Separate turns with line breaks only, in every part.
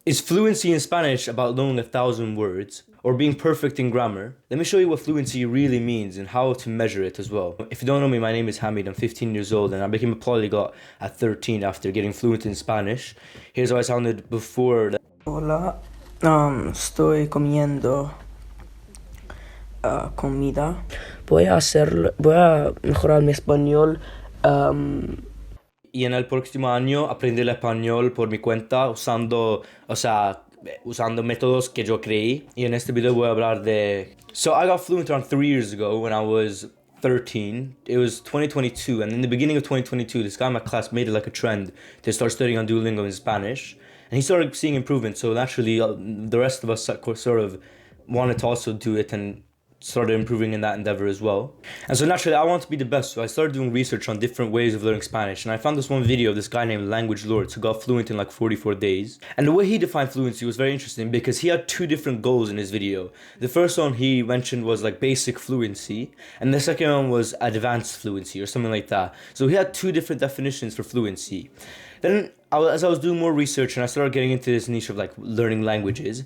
Is fluency in Spanish about knowing 1,000 words or being perfect in grammar? Let me show you what fluency really means and how to measure it as well. If you don't know me, my name is Hamid. I'm 15 years old and I became a polyglot at 13 after getting fluent in Spanish. Here's how I sounded before.
Hola, estoy comiendo comida. Voy a mejorar mi español.
Y en el próximo año aprender el español por mi cuenta usando métodos que yo creí. Y en este video voy a hablar de... So I got fluent around 3 years ago when I was 13. It was 2022, and in the beginning of 2022, this guy in my class made it like a trend to start studying on Duolingo in Spanish. And he started seeing improvement, so naturally the rest of us sort of wanted to also do it and started improving in that endeavor as well. And so naturally I want to be the best, so I started doing research on different ways of learning Spanish, and I found this one video of this guy named Language Lords who got fluent in like 44 days. And the way he defined fluency was very interesting because he had two different goals in his video. The first one he mentioned was like basic fluency, and the second one was advanced fluency or something like that. So he had two different definitions for fluency. Then, as I was doing more research and I started getting into this niche of like learning languages,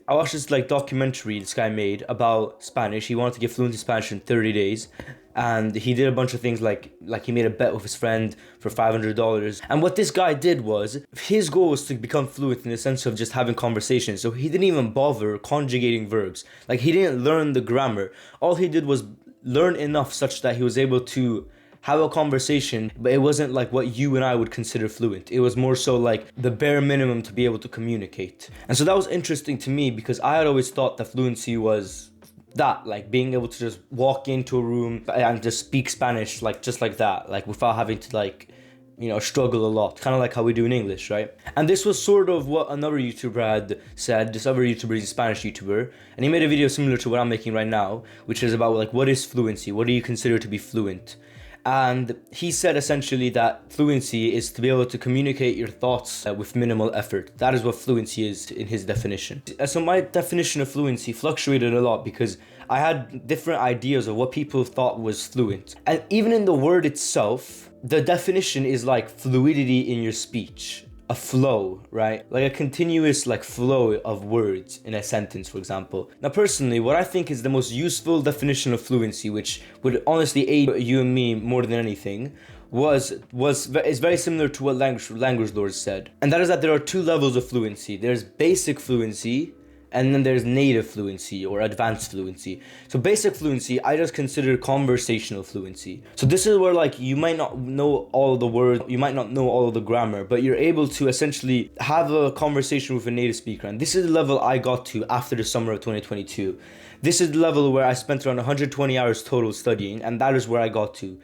I watched this like documentary this guy made about Spanish. He wanted to get fluent in Spanish in 30 days. And he did a bunch of things like he made a bet with his friend for $500. And what this guy did was, his goal was to become fluent in the sense of just having conversations. So he didn't even bother conjugating verbs. Like, he didn't learn the grammar. All he did was learn enough such that he was able to have a conversation, but it wasn't like what you and I would consider fluent. It was more so like the bare minimum to be able to communicate. And so that was interesting to me because I had always thought that fluency was that, like being able to just walk into a room and just speak Spanish like just like that, like without having to like, you know, struggle a lot, kind of like how we do in English, right? And this was sort of what another YouTuber had said. This other YouTuber is a Spanish YouTuber, and he made a video similar to what I'm making right now, which is about like, what is fluency? What do you consider to be fluent? And he said essentially that fluency is to be able to communicate your thoughts with minimal effort. That is what fluency is in his definition. So my definition of fluency fluctuated a lot because I had different ideas of what people thought was fluent. And even in the word itself, the definition is like fluidity in your speech. A flow, right? Like a continuous like flow of words in a sentence, for example. Now personally, what I think is the most useful definition of fluency, which would honestly aid you and me more than anything, is very similar to what Language Lords said. And that is that there are two levels of fluency. There's basic fluency, and then there's native fluency or advanced fluency. So basic fluency, I just consider conversational fluency. So this is where like you might not know all of the words, you might not know all of the grammar, but you're able to essentially have a conversation with a native speaker. And this is the level I got to after the summer of 2022. This is the level where I spent around 120 hours total studying, and that is where I got to.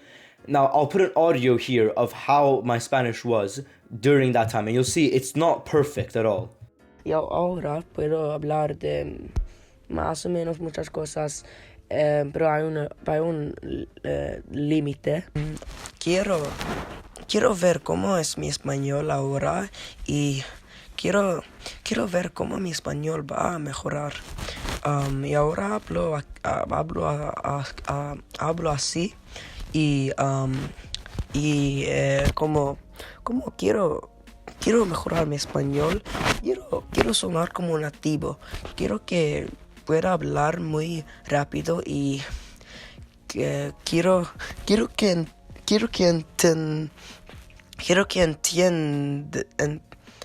Now, I'll put an audio here of how my Spanish was during that time, and you'll see it's not perfect at all.
Y ahora puedo hablar de más o menos muchas cosas, pero hay un límite. Quiero ver cómo es mi español ahora y quiero ver cómo mi español va a mejorar. Y ahora hablo así y como quiero mejorar mi español. Quiero sonar como nativo. Quiero que pueda hablar muy rápido y quiero que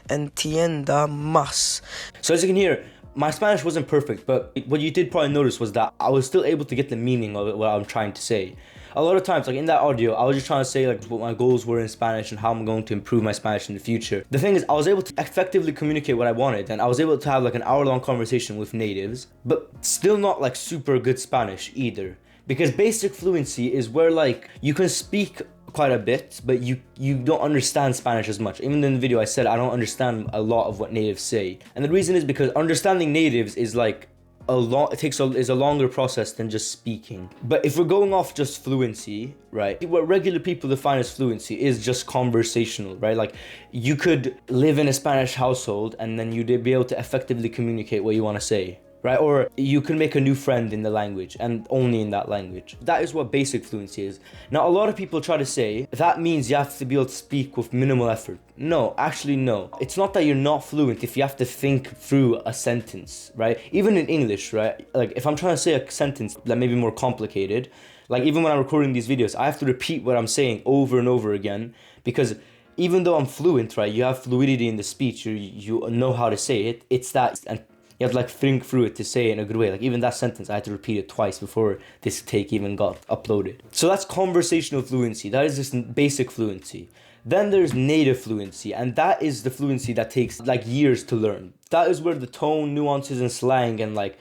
entienda más.
So as you can hear, my Spanish wasn't perfect, but what you did probably notice was that I was still able to get the meaning of what I'm trying to say. A lot of times, like in that audio, I was just trying to say like what my goals were in Spanish and how I'm going to improve my Spanish in the future. The thing is, I was able to effectively communicate what I wanted, and I was able to have like an hour-long conversation with natives, but still not like super good Spanish either. Because basic fluency is where like you can speak quite a bit, but you don't understand Spanish as much. Even in the video I said I don't understand a lot of what natives say. And the reason is because understanding natives is like is a longer process than just speaking. But if we're going off just fluency, right, what regular people define as fluency is just conversational, right? Like you could live in a Spanish household and then you'd be able to effectively communicate what you want to say. right? Or you can make a new friend in the language and only in that language. That is what basic fluency is. Now, a lot of people try to say that means you have to be able to speak with minimal effort. No, actually, no. It's not that you're not fluent if you have to think through a sentence, right? Even in English, right? Like if I'm trying to say a sentence that may be more complicated, like even when I'm recording these videos, I have to repeat what I'm saying over and over again because even though I'm fluent, right? You have fluidity in the speech, you know how to say it. It's that, and you have to like think through it to say it in a good way. Like even that sentence, I had to repeat it twice before this take even got uploaded. So that's conversational fluency. That is just basic fluency. Then there's native fluency, and that is the fluency that takes like years to learn. That is where the tone, nuances, and slang and like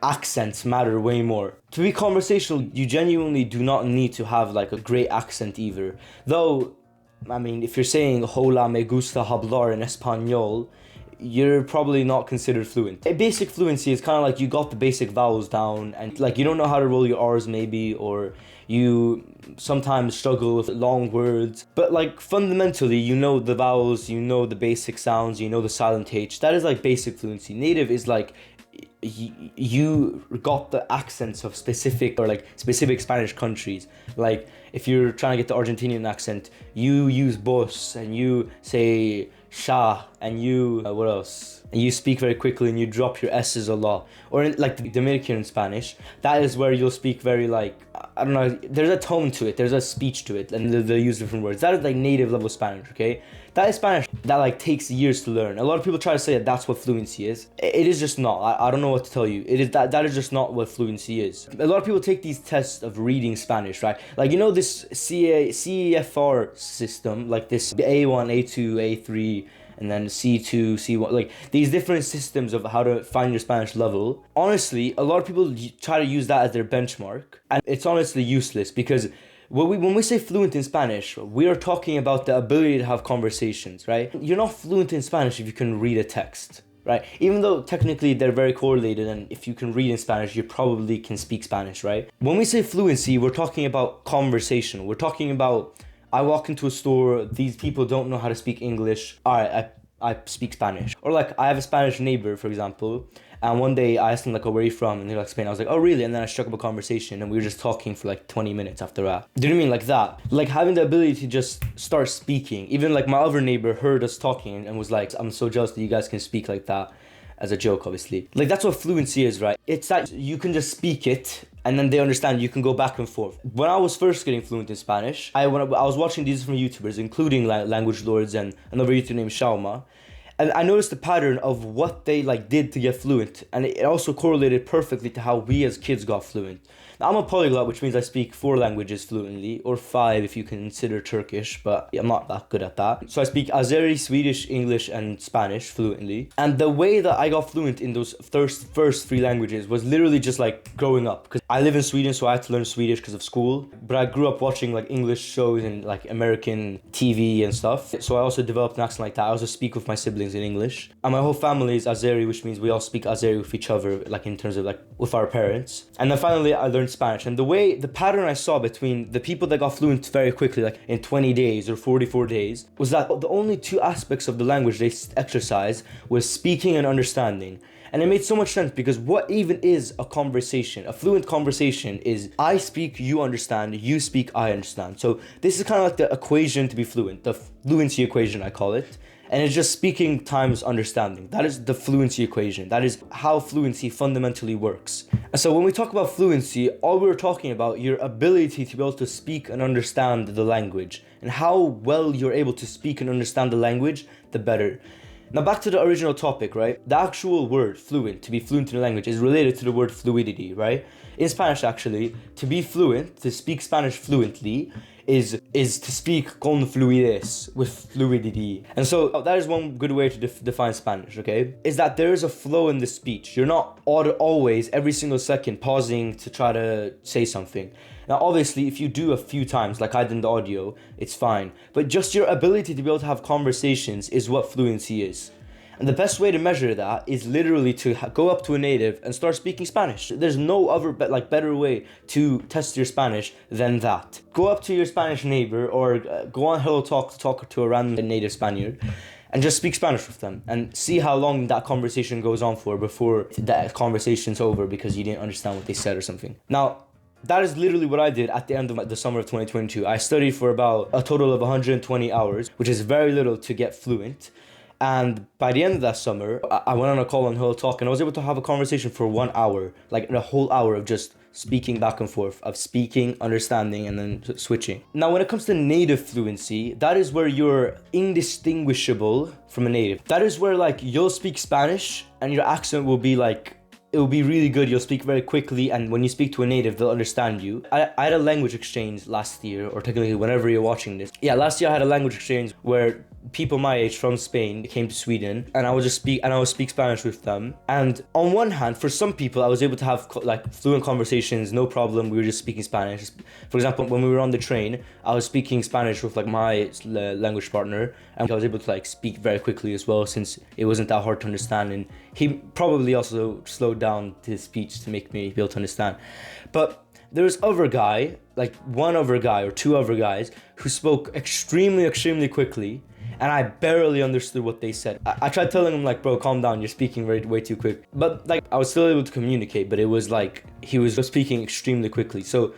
accents matter way more. To be conversational, you genuinely do not need to have like a great accent either. Though, I mean, if you're saying hola me gusta hablar in español, you're probably not considered fluent. A basic fluency is kind of like you got the basic vowels down and like you don't know how to roll your R's maybe, or you sometimes struggle with long words, but like fundamentally you know the vowels, you know the basic sounds, you know the silent H. That is like basic fluency. Native is like you got the accents of specific or like specific Spanish countries. Like if you're trying to get the Argentinian accent, you use vos and you say sha and you what else? And you speak very quickly and you drop your S's a lot. Or in like the Dominican Spanish, that is where you'll speak very like, I don't know, there's a tone to it, there's a speech to it, and they use different words. That is like native level Spanish, okay? That is Spanish that like takes years to learn. A lot of people try to say that that's what fluency is. It is just not. I don't know what to tell you. It is that is just not what fluency is. A lot of people take these tests of reading Spanish, right? Like, you know, this CEFR system, like this A1, A2, A3, and then C2, C1, like these different systems of how to find your Spanish level. Honestly, a lot of people try to use that as their benchmark, and it's honestly useless because when we say fluent in Spanish, we are talking about the ability to have conversations, right? You're not fluent in Spanish if you can read a text, right? Even though technically they're very correlated, and if you can read in Spanish, you probably can speak Spanish, right? When we say fluency, we're talking about conversation. We're talking about, I walk into a store, these people don't know how to speak English. All right, I speak Spanish. Or like, I have a Spanish neighbor, for example, and one day I asked him like, oh, where are you from? And they're like, Spain. I was like, oh, really? And then I struck up a conversation and we were just talking for like 20 minutes after that. Do you know what I mean? Like that. Like having the ability to just start speaking. Even like my other neighbor heard us talking and was like, I'm so jealous that you guys can speak like that. As a joke, obviously. Like that's what fluency is, right? It's that you can just speak it and then they understand. You can go back and forth. When I was first getting fluent in Spanish, I was watching these different YouTubers, including Language Lords and another YouTuber named Shauma. And I noticed the pattern of what they like did to get fluent, and it also correlated perfectly to how we as kids got fluent. Now, I'm a polyglot, which means I speak 4 languages fluently, or 5 if you consider Turkish, but I'm not that good at that. So I speak Azeri, Swedish, English, and Spanish fluently. And the way that I got fluent in those first 3 languages was literally just like growing up. Because I live in Sweden, so I had to learn Swedish because of school. But I grew up watching like English shows and like American TV and stuff. So I also developed an accent like that. I also speak with my siblings in English. And my whole family is Azeri, which means we all speak Azeri with each other, like in terms of like with our parents. And then finally I learned Spanish. And the pattern I saw between the people that got fluent very quickly, like in 20 days or 44 days, was that the only 2 aspects of the language they exercise was speaking and understanding. And it made so much sense because what even is a conversation? A fluent conversation is I speak, you understand, you speak, I understand. So this is kind of like the equation to be fluent, the fluency equation I call it. And it's just speaking times understanding. That is the fluency equation. That is how fluency fundamentally works. And so when we talk about fluency, all we're talking about your ability to be able to speak and understand the language. And how well you're able to speak and understand the language, the better. Now back to the original topic, right? The actual word fluent, to be fluent in a language, is related to the word fluidity, right? In Spanish, actually, to be fluent, to speak Spanish fluently, is to speak con fluidez, with fluidity. And so that is one good way to define Spanish, okay? Is that there is a flow in the speech. You're not always, every single second, pausing to try to say something. Now, obviously, if you do a few times, like I did in the audio, it's fine. But just your ability to be able to have conversations is what fluency is. And the best way to measure that is literally to go up to a native and start speaking Spanish. There's no other better way to test your Spanish than that. Go up to your Spanish neighbor or go on Hello Talk to talk to a random native Spaniard and just speak Spanish with them and see how long that conversation goes on for before that conversation's over because you didn't understand what they said or something. Now, that is literally what I did at the end of the summer of 2022. I studied for about a total of 120 hours, which is very little to get fluent. And by the end of that summer, I went on a call on Hello Talk and I was able to have a conversation for 1 hour, like a whole hour of just speaking back and forth, of speaking, understanding, and then switching. Now, when it comes to native fluency, that is where you're indistinguishable from a native. That is where like you'll speak Spanish and your accent will be like, it will be really good. You'll speak very quickly, and when you speak to a native, they'll understand you. I had a language exchange last year, or technically whenever you're watching this. Yeah, last year I had a language exchange where people my age from Spain came to Sweden, and I would speak Spanish with them. And on one hand, for some people, I was able to have like fluent conversations, no problem. We were just speaking Spanish. For example, when we were on the train, I was speaking Spanish with like my language partner, and I was able to like speak very quickly as well, since it wasn't that hard to understand. And he probably also slowed down his speech to make me be able to understand. But there's one other guy or two other guys who spoke extremely quickly, and I barely understood what they said. I tried telling him like, bro, calm down, you're speaking way too quick. But like, I was still able to communicate, but it was like, he was speaking extremely quickly. So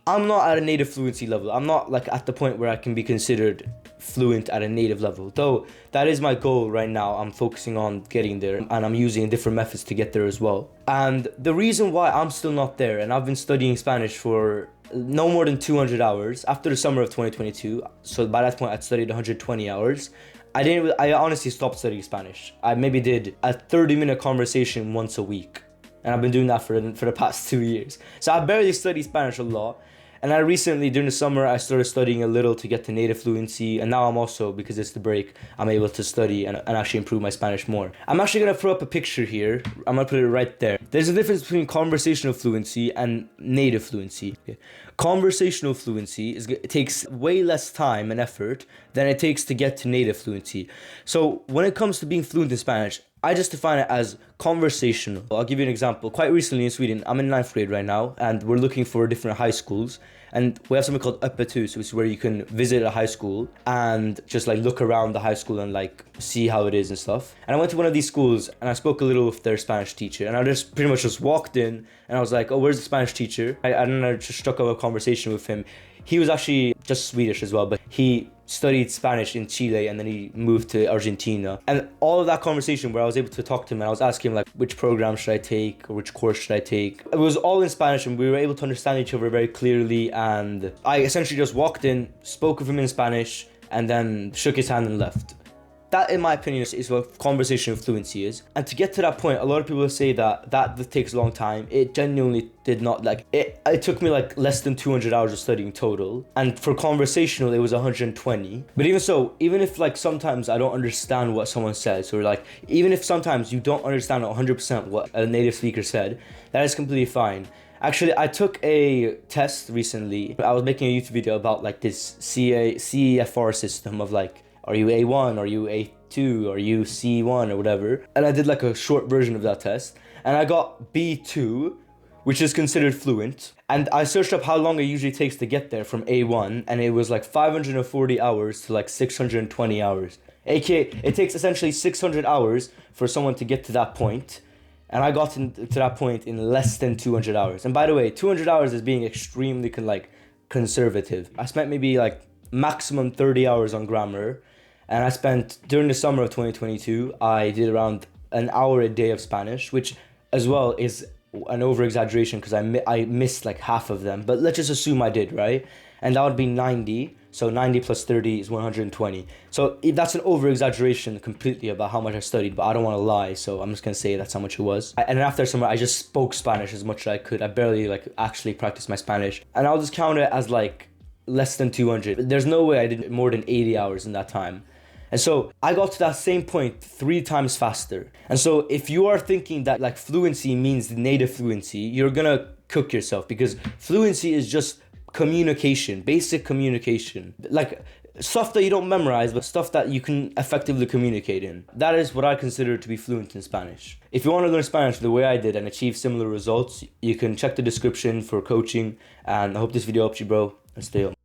I'm not at a native fluency level. I'm not like at the point where I can be considered fluent at a native level, though that is my goal right now. I'm focusing on getting there, and I'm using different methods to get there as well. And the reason why I'm still not there, and I've been studying Spanish for no more than 200 hours after the summer of 2022, so by that point I'd studied 120 hours. I honestly stopped studying Spanish. I maybe did a 30-minute conversation once a week, and I've been doing that for the past 2 years. So I barely study Spanish a lot. And I recently, during the summer, I started studying a little to get to native fluency. And now I'm also, because it's the break, I'm able to study and actually improve my Spanish more. I'm actually going to throw up a picture here. I'm going to put it right there. There's a difference between conversational fluency and native fluency. Okay. Conversational fluency it takes way less time and effort than it takes to get to native fluency. So when it comes to being fluent in Spanish, I just define it as conversational. I'll give you an example. Quite recently in Sweden, I'm in 9th grade right now, and we're looking for different high schools. And we have something called Öppet hus, which is where you can visit a high school and just like look around the high school and like see how it is and stuff. And I went to one of these schools and I spoke a little with their Spanish teacher, and I just pretty much just walked in and I was like, oh, where's the Spanish teacher? And I just struck up a conversation with him. He was actually just Swedish as well, but he studied Spanish in Chile and then he moved to Argentina. And all of that conversation where I was able to talk to him and I was asking him like, which program should I take or which course should I take? It was all in Spanish and we were able to understand each other very clearly. And I essentially just walked in, spoke with him in Spanish, and then shook his hand and left. That, in my opinion, is what conversational fluency is. And to get to that point, a lot of people say that takes a long time. It genuinely did not. Like, it took me like less than 200 hours of studying total. And for conversational, it was 120. But even so, even if like sometimes I don't understand what someone says, or like even if sometimes you don't understand 100% what a native speaker said, that is completely fine. Actually, I took a test recently. I was making a YouTube video about like this CEFR system of like, are you A1, are you A2, are you C1 or whatever? And I did like a short version of that test. And I got B2, which is considered fluent. And I searched up how long it usually takes to get there from A1. And it was like 540 hours to like 620 hours. AKA, it takes essentially 600 hours for someone to get to that point. And I got to that point in less than 200 hours. And by the way, 200 hours is being extremely conservative. I spent maybe like maximum 30 hours on grammar. And I spent, during the summer of 2022, I did around an hour a day of Spanish, which as well is an over-exaggeration because I missed like half of them. But let's just assume I did, right? And that would be 90. So 90 plus 30 is 120. So that's an over-exaggeration completely about how much I studied, but I don't want to lie. So I'm just going to say that's how much it was. And after summer, I just spoke Spanish as much as I could. I barely actually practiced my Spanish. And I'll just count it as like less than 200. There's no way I did more than 80 hours in that time. And so I got to that same point 3 times faster. And so if you are thinking that like fluency means native fluency, you're gonna cook yourself, because fluency is just communication, basic communication. Like stuff that you don't memorize, but stuff that you can effectively communicate in. That is what I consider to be fluent in Spanish. If you want to learn Spanish the way I did and achieve similar results, you can check the description for coaching. And I hope this video helps you, bro. And stay on.